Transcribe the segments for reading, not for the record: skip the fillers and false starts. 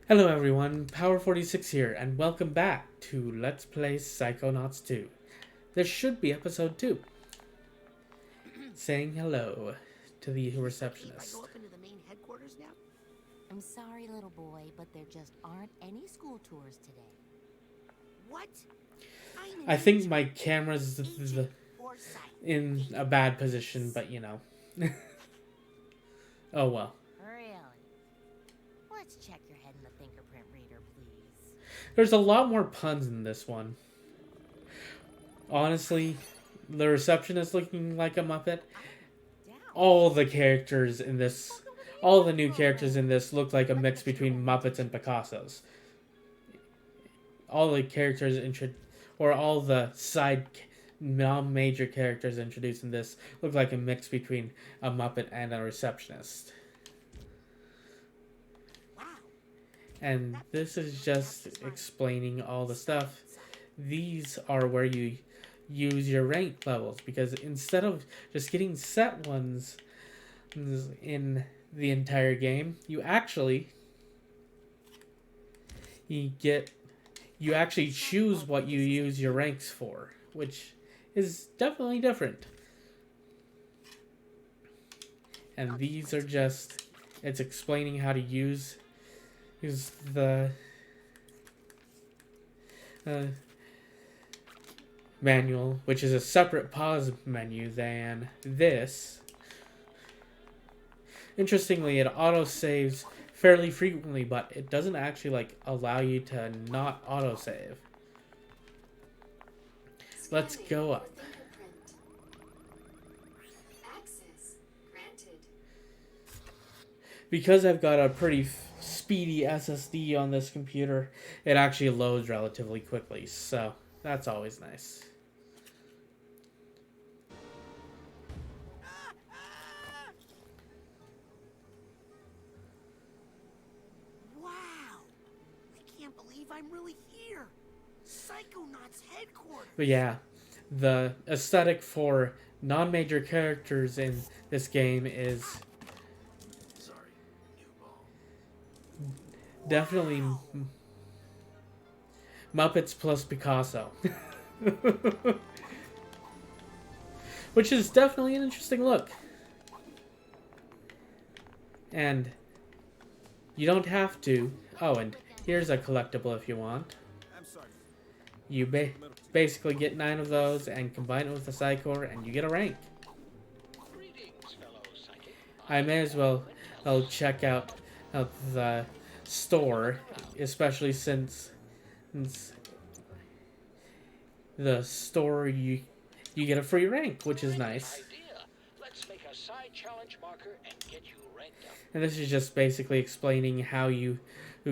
Hello everyone, Power46 here, and welcome back to Let's Play Psychonauts 2. This should be episode 2. Saying hello to the If I receptionist. go up into the main headquarters now? I'm sorry, little boy, but there just aren't any school tours today. What? I'm I an think agent. my camera's Agent Forsyth. in a bad position, but you know. Oh well. Really? Let's check your head in the fingerprint reader, please. There's a lot more puns in this one. Honestly, the receptionist looking like a Muppet. Down. All the characters in this, all the new characters in this look like a mix between Muppets and Picassos. All the characters all the side non-major characters introduced in this look like a mix between a Muppet and a receptionist. Wow. And this is just explaining all the stuff. These are where you use your rank levels, because instead of just getting set ones in the entire game, you actually choose what you use your ranks for, which is definitely different. And these are just, it's explaining how to use the manual, which is a separate pause menu than this. Interestingly, it auto saves fairly frequently, but it doesn't actually allow you to not auto save. Let's go up. Because I've got a pretty speedy SSD on this computer, it actually loads relatively quickly, so that's always nice. Wow. I can't believe I'm really here. Psychonauts headquarters. But yeah, the aesthetic for non-major characters in this game is definitely Muppets plus Picasso. Which is definitely an interesting look. And you don't have to. Oh, and here's a collectible if you want. You basically get 9 of those and combine it with the Psychor and you get a rank. I may as well check out the store, especially since the store you get a free rank, which is nice. Let's make a side challenge marker and get you ranked up. And this is just basically explaining how you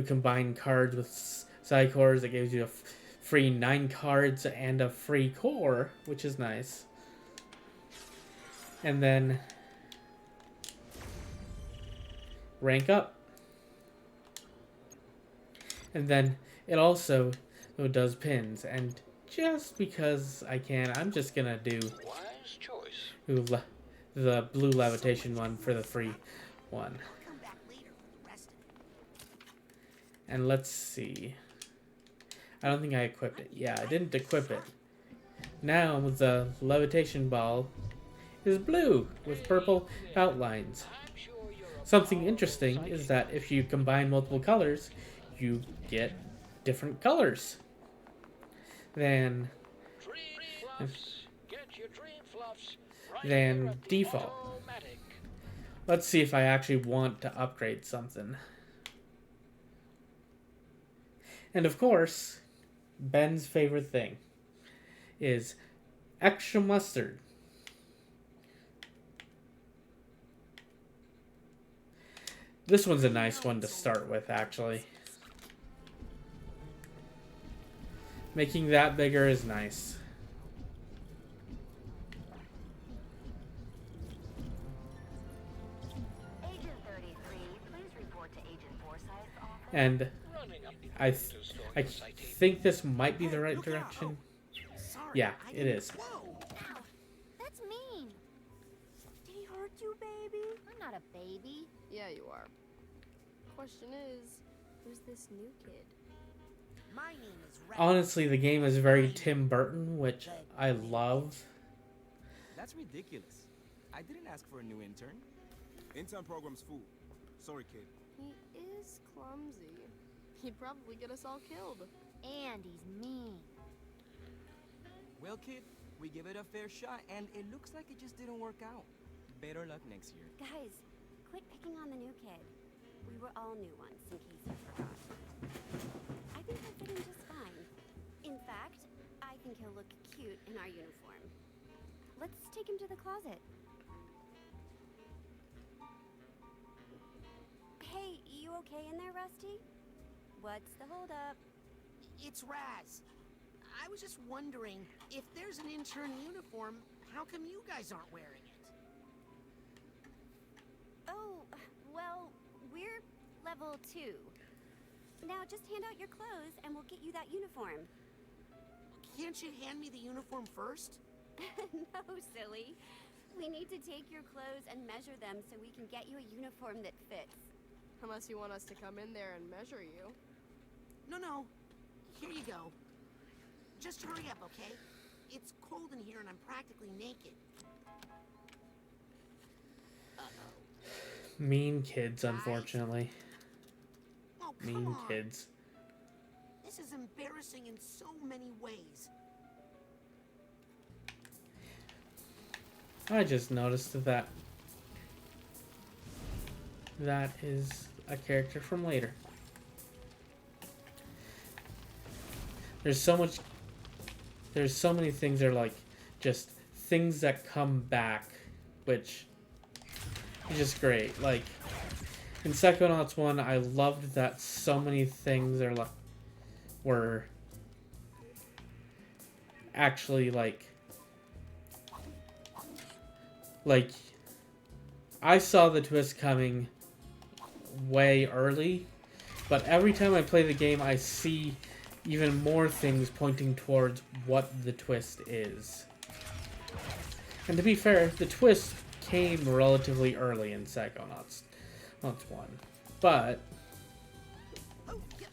combine cards with Psychors. It gives you a free 9 cards and a free core, which is nice. And then rank up. And then it also does pins. And just because I can, I'm just gonna do Wise choice. the blue levitation one for the free one. I'll come back later for the rest of it. And let's see. I don't think I equipped it. Yeah, I didn't equip it. Now the levitation ball is blue with purple outlines. Something interesting is that if you combine multiple colors, you get different colors than default. Let's see if I actually want to upgrade something. And of course, Ben's favorite thing is extra mustard. This one's a nice one to start with, actually. Making that bigger is nice. Agent 33, please report to Agent Forsyth's office. And I think this might be the right Look out. direction. Sorry, Yeah, I it didn't- is. Whoa. Ow, that's mean. Did he hurt you, baby? I'm not a baby. Yeah, you are. Question is, Who's this new kid? My name is Honestly, the game is very Tim Burton, which I love. That's ridiculous. I didn't ask for a new intern. Intern program's full. Sorry, kid. He is clumsy. He'd probably get us all killed. And he's mean. Well, kid, we give it a fair shot, and it looks like it just didn't work out. Better luck next year. Guys, quit picking on the new kid. We were all new once, in case you forgot. I think he'll fit in just fine. In fact, I think he'll look cute in our uniform. Let's take him to the closet. Hey, you okay in there, Rusty? What's the holdup? It's Raz. I was just wondering, if there's an intern uniform, how come you guys aren't wearing it? Oh, well, we're level 2. Now just hand out your clothes and we'll get you that uniform. Can't you hand me the uniform first? No, silly. We need to take your clothes and measure them so we can get you a uniform that fits. Unless you want us to come in there and measure you. No. Here you go. Just hurry up, okay? It's cold in here and I'm practically naked. Uh-oh. Mean kids, unfortunately. Oh, come Mean on. kids. This is embarrassing in so many ways. I just noticed that that is a character from later. There's so many things that are like just things that come back, which is just great. Like in Psychonauts 1, I loved that so many things were actually like I saw the twist coming way early, but every time I play the game I see even more things pointing towards what the twist is. And to be fair, the twist came relatively early in Psychonauts 1. But Oh, yeah.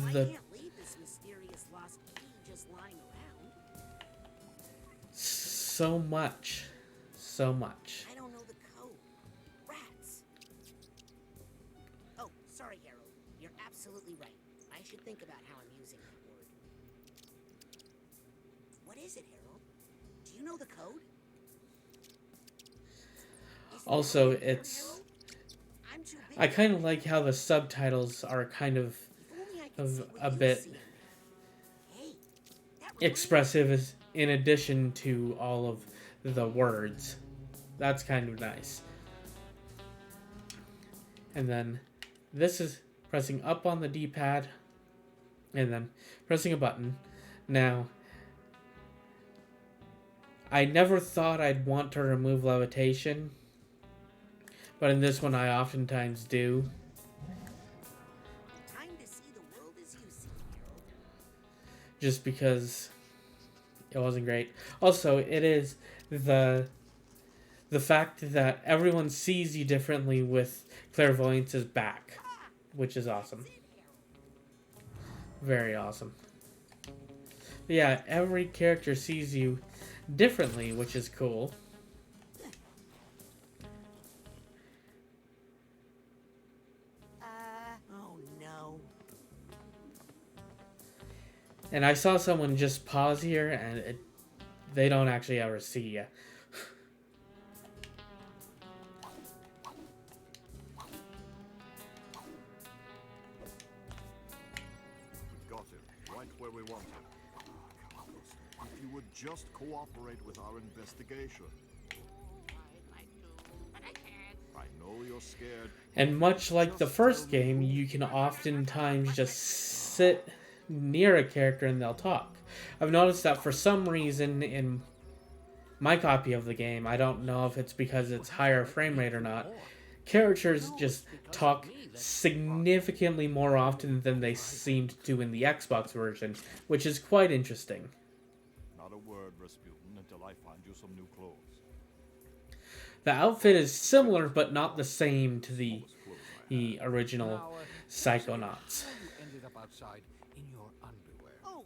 I the can't leave this mysterious lost key just lying around. so much. I don't know the code. Rats. Oh, sorry, Harold. You're absolutely right. I should think about how I'm using that word. What is it, Harold? Do you know the code? Is the Also, code here, it's Harold? I'm too big. I kind of like how the subtitles are kind of If only I could see what a you bit see. Hey, that reminds expressive in addition to all of the words. That's kind of nice. And then this is pressing up on the D-pad and then pressing a button. Now, I never thought I'd want to remove levitation, but in this one I oftentimes do. Time to see the world as you see, Harold. Just because it wasn't great. Also, it is the fact that everyone sees you differently with clairvoyance is back, which is awesome. Very awesome. But yeah, every character sees you differently, which is cool. Oh no. And I saw someone just pause here, and they don't actually ever see you. Got him, right where we want him. If you would just cooperate with our investigation. I know you're scared. And much like the first game, you can oftentimes just sit near a character and they'll talk. I've noticed that for some reason in my copy of the game, I don't know if it's because it's higher frame rate or not, characters just talk significantly more often than they seemed to in the Xbox version, which is quite interesting. Not a word, Razputin, until I find you some new clothes. The outfit is similar but not the same to the original Psychonauts. You ended up outside in your underwear. Oh,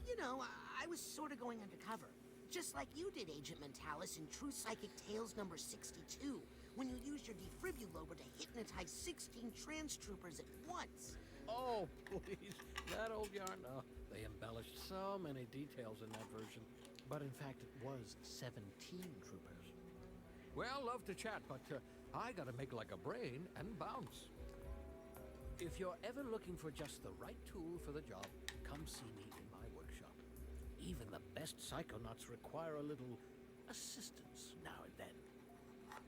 you know, I was sort of going undercover. Just like you did, Agent Mentalis, in True Psychic Tales number 62, when you used your defibrillator to hypnotize 16 trans troopers at once. Oh, please. That old yarn? Oh, they embellished so many details in that version. But in fact, it was 17 troopers. Well, love to chat, but I gotta make like a brain and bounce. If you're ever looking for just the right tool for the job, come see me in my workshop. Even the best Psychonauts require a little assistance now and then.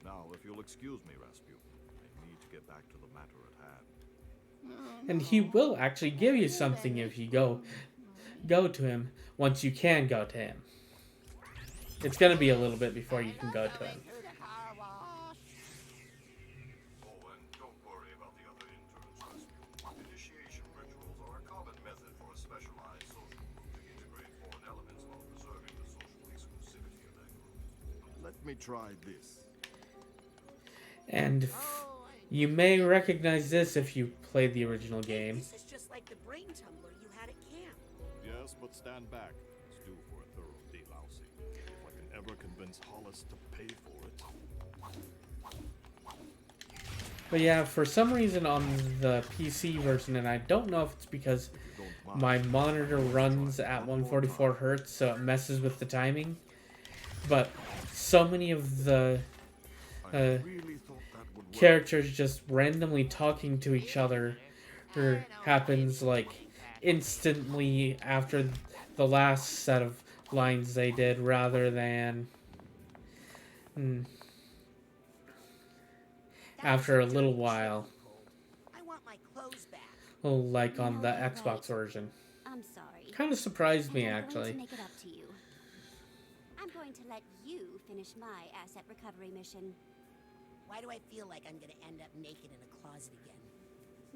Now, if you'll excuse me, Razputin, I need to get back to the matter at hand. And he will actually give you something if you go to him once you can go to him. It's gonna be a little bit before you can go to him. Oh, and don't worry about the other interns, Razputin. Initiation rituals are a common method for a specialized social group to integrate foreign elements while preserving the social exclusivity of that group. Let me try this. And you may recognize this if you played the original game. This is just like the brain tumbler you had at camp. Yes, but stand back. It's due for a thorough delousing. If I can ever convince Hollis to pay for it. But yeah, for some reason on the PC version, and I don't know if it's because my monitor runs at 144 Hertz, so it messes with the timing. But so many of the characters just randomly talking to each other happens like instantly after the last set of lines they did, rather than after a little while. I want my clothes back. Oh, like on the Xbox version. I'm sorry. Kind of surprised me, And I'm actually. going to make it up to you. I'm going to let you finish my asset recovery mission. Why do I feel like I'm gonna end up naked in a closet again?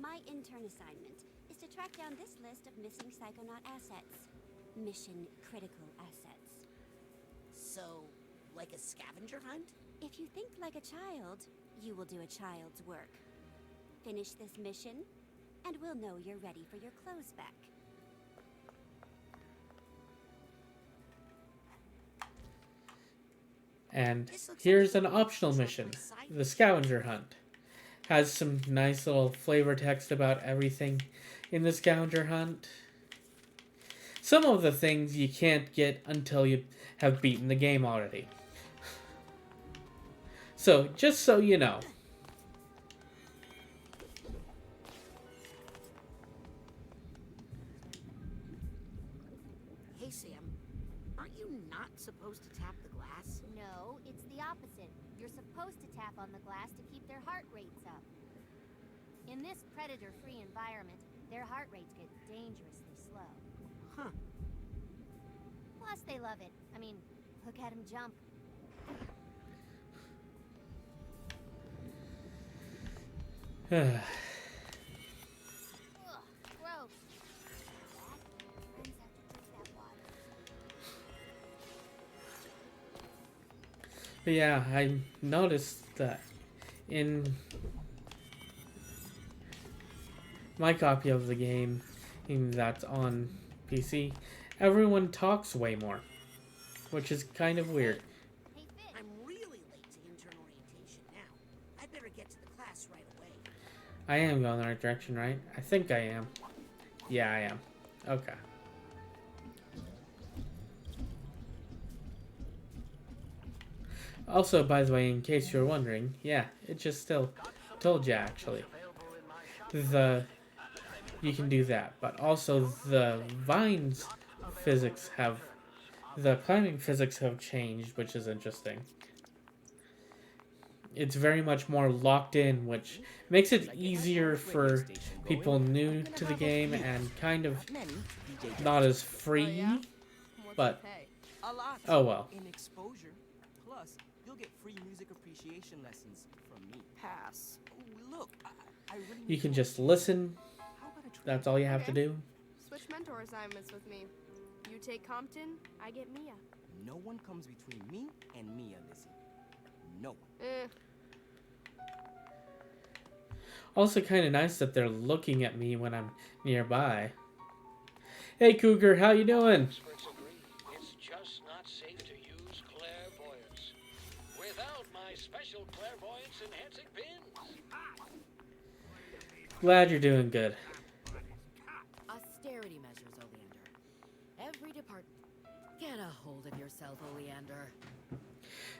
My intern assignment is to track down this list of missing Psychonaut assets. Mission critical assets. So, like a scavenger hunt? If you think like a child, you will do a child's work. Finish this mission, and we'll know you're ready for your clothes back. And here's an optional mission, the scavenger hunt. Has some nice little flavor text about everything in the scavenger hunt. Some of the things you can't get until you have beaten the game already. So, just so you know. Hey, Sam. Aren't you not supposed to tap the glass? No, it's the opposite. You're supposed to tap on the glass to keep their heart rates up. In this predator-free environment, their heart rates get dangerously slow. Huh. Plus, they love it. I mean, look at them jump. Ugh, gross. Friends have to drink that water. But yeah, I noticed that in my copy of the game that's on PC, everyone talks way more, which is kind of weird. Hey, Finn. I'm really late to intern orientation now. I better get to the class right away. I am going the right direction, right? I think I am. Yeah, I am. Okay. Also, by the way, in case you're wondering, yeah, it just still told you, actually. You can do that, but also the vines physics have, the climbing physics have changed, which is interesting. It's very much more locked in, which makes it easier for people new to the game and kind of not as free, but A lot. oh well. In exposure. Plus, you'll get free music appreciation lessons from me. Pass. Oh, look, I really You can just listen, How about a trade? that's all you have to do. Switch mentor assignments with me. You take Compton, I get Mia. No one comes between me and Mia, Lizzie. No one. Also kind of nice that they're looking at me when I'm nearby. Hey Cougar, how you doing? Experts agree it's just not safe to use clairvoyance without my special clairvoyance enhancing pins. Glad you're doing good. Austerity measures, Oleander. Every department. Get a hold of yourself, Oleander.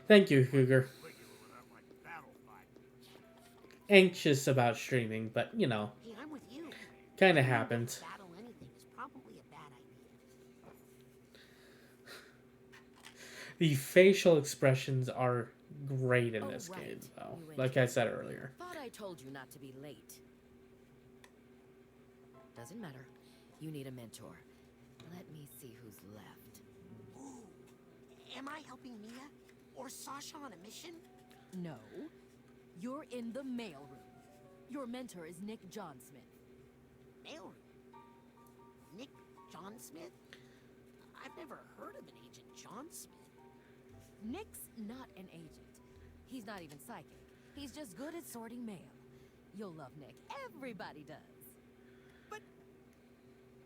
Thank you, Cougar. Anxious about streaming, but you know, Hey, I'm with you. kind of happens. Battle anything is probably a bad idea. The facial expressions are great in this right. game, though. You Like I said earlier. Thought I told you not to be late. Doesn't matter. You need a mentor. Let me see who's left. Ooh. Am I helping Mia? Or Sasha on a mission? No. You're in the mailroom. Your mentor is Nick John Smith. Mailroom. Nick John Smith? I've never heard of an Agent John Smith. Nick's not an agent. He's not even psychic. He's just good at sorting mail. You'll love Nick. Everybody does. But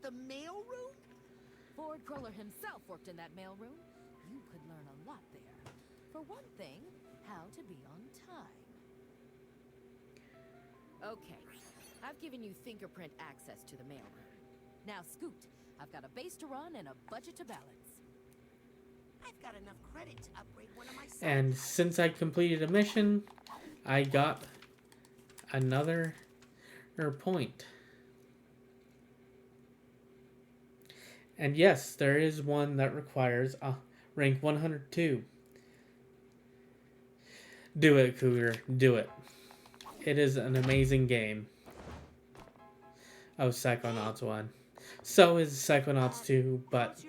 the mailroom? Ford Cruller himself worked in that mailroom. You could learn a lot there. For one thing, how to be on time. Okay, I've given you fingerprint access to the mailroom. Now scoot. I've got a base to run and a budget to balance. I've got enough credit to upgrade one of my And since I completed a mission, I got another point. And yes, there is one that requires rank 102. Do it, Cougar. Do it. It is an amazing game. Oh, Psychonauts 1. So is Psychonauts 2, but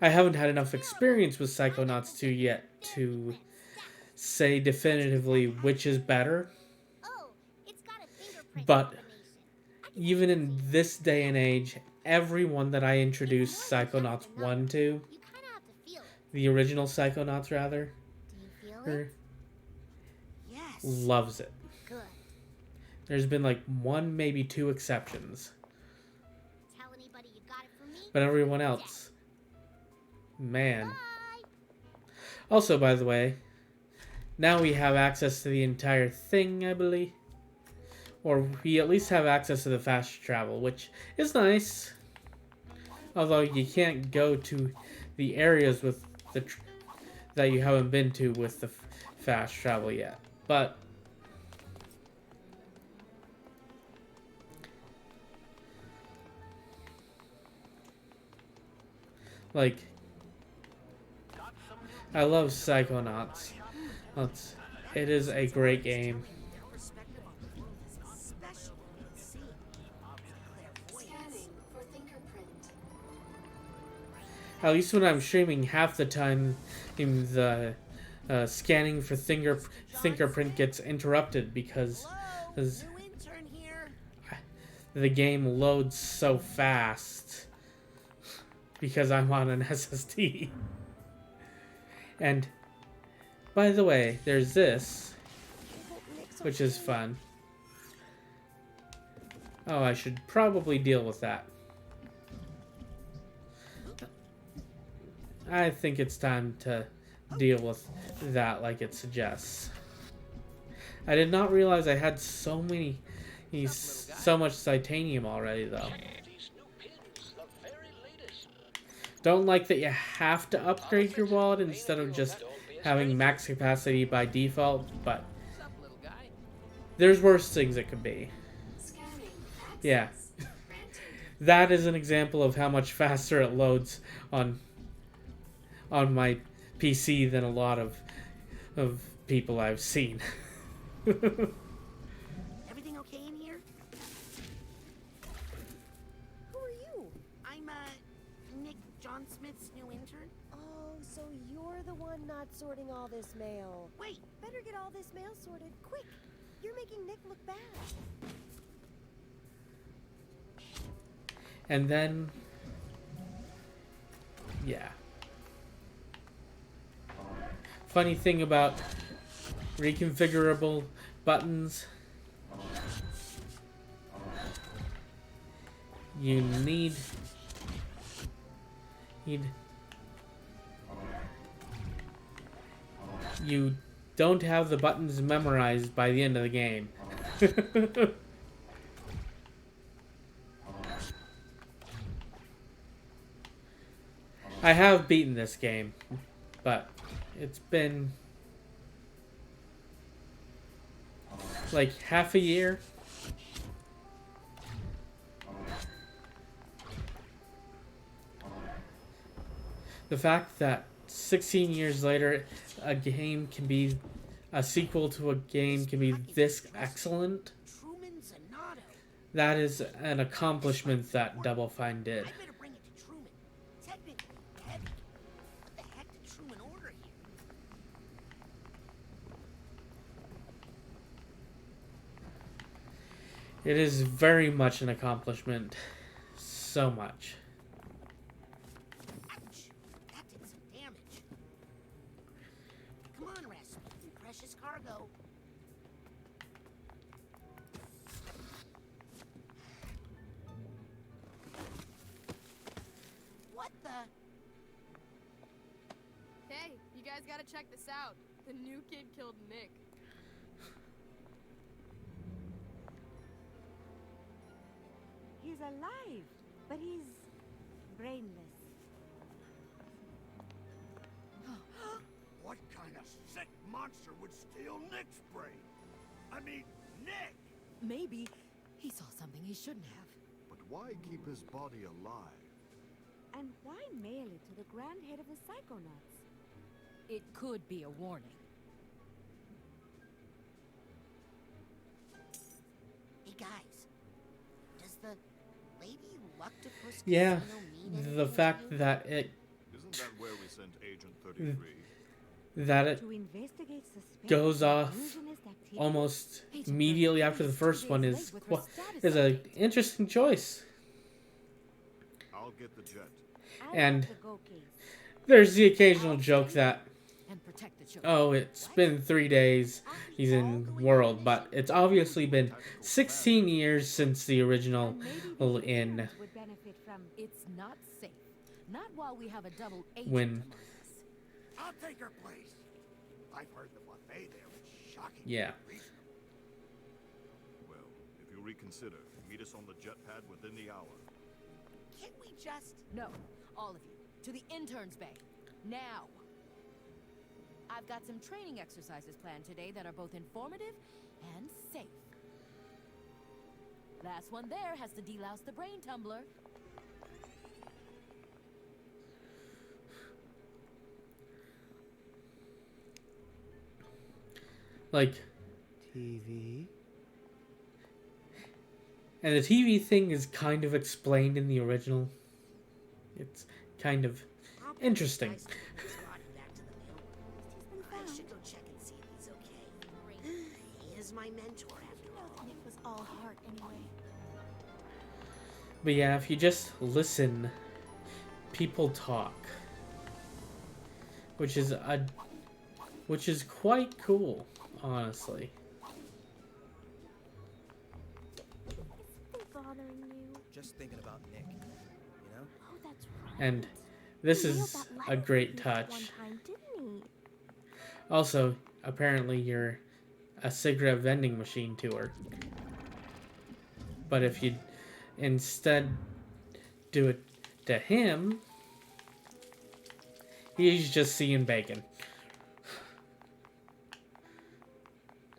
I haven't had enough experience with Psychonauts 2 yet to say definitively which is better. But even in this day and age, everyone that I introduced Psychonauts 1 to, the original Psychonauts rather, loves it. There's been like one, maybe two exceptions. But everyone else, man. Also, by the way, now we have access to the entire thing, I believe. Or we at least have access to the fast travel, which is nice. Although you can't go to the areas with the that you haven't been to with the fast travel yet. But like, I love Psychonauts. It is a great game. At least when I'm streaming, half the time the scanning for fingerprint gets interrupted because the game loads so fast because I'm on an SSD. And by the way, there's this, which is fun. Oh, I should probably deal with that. I think it's time to deal with that like it suggests. I did not realize I had so much titanium already, though. Don't like that you have to upgrade your wallet instead of just having max capacity by default, but there's worse things it could be. Yeah. That is an example of how much faster it loads on my PC than a lot of people I've seen. Everything okay in here? Who are you? I'm Nick John Smith's new intern. Oh, so you're the one not sorting all this mail. Wait, Better get all this mail sorted, quick. You're making Nick look bad. And then, yeah. Funny thing about reconfigurable buttons, you need you don't have the buttons memorized by the end of the game. I have beaten this game, but it's been like half a year. The fact that 16 years later a game can be a sequel to a game can be this excellent, that is an accomplishment that Double Fine did. I better bring it to Truman. Technically heavy. What the heck did Truman order here? It is very much an accomplishment. So much. Ouch. That did some damage. Come on, Razputin. Precious cargo. What the? Hey, you guys gotta check this out. The new kid killed Nick. He's alive, but he's brainless. What kind of sick monster would steal Nick's brain? I mean, Nick! Maybe he saw something he shouldn't have. But why keep his body alive? And why mail it to the grand head of the Psychonauts? It could be a warning. Hey guys, does the Lady Luctopus Yeah, Casino mean anything the to fact you? that it Isn't that where we sent Agent 33? that it To investigate suspected goes off illusionist activity? almost Agent immediately 33 after the is 2 first days one late is with her status is an update. interesting choice. I'll get the jet. I and- have the go case. There's the occasional joke that, And protect the children. oh, it's been 3 days, he's in World, but it's obviously been 16 years since the original And maybe the in interns would benefit from It's not safe. Not while we have a double agent When- among us. I'll take her place. I've heard the buffet there is shocking. Yeah. Well, if you reconsider, meet us on the jet pad within the hour. Can't we just... No, all of you, to the interns' bay. Now. I've got some training exercises planned today that are both informative and safe. Last one there has to delouse the brain tumbler. like TV? and the TV thing is kind of explained in the original. It's kind of I'll put interesting. this nice body back to the mailroom. I should go check and see if he's okay. He is my mentor after all. Nick was all heart anyway. But yeah, if you just listen, people talk, which is quite cool, honestly. Isn't bothering you? Just thinking about Nick, you know? Oh, that's right. And this He mailed is that a letter great to you touch. One time, didn't he? Also, apparently you're a cigarette vending machine to her. But if you instead do it to him, he's just seeing bacon.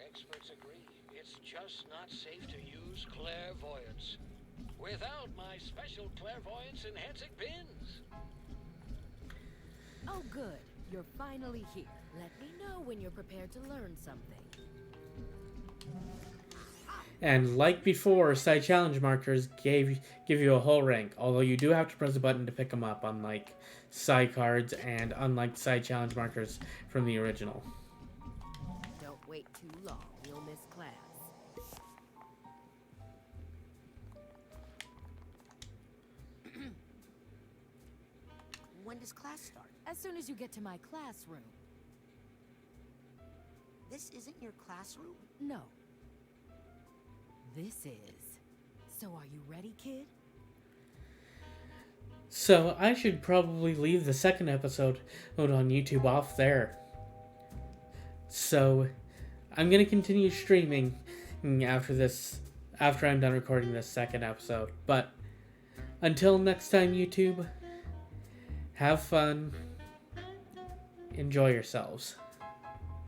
Experts agree. It's just not safe to use clairvoyance. Without my special clairvoyance enhancing pins. Oh, good. You're finally here. Let me know when you're prepared to learn something. And like before, side challenge markers give you a whole rank, although you do have to press a button to pick them up, unlike side cards and unlike side challenge markers from the original. Don't wait too long. You'll miss class. When does class start? As soon as you get to my classroom. This isn't your classroom? No. This is. So are you ready, kid? So I should probably leave the second episode on YouTube off there. So I'm going to continue streaming after I'm done recording this second episode. But until next time, YouTube, have fun, enjoy yourselves.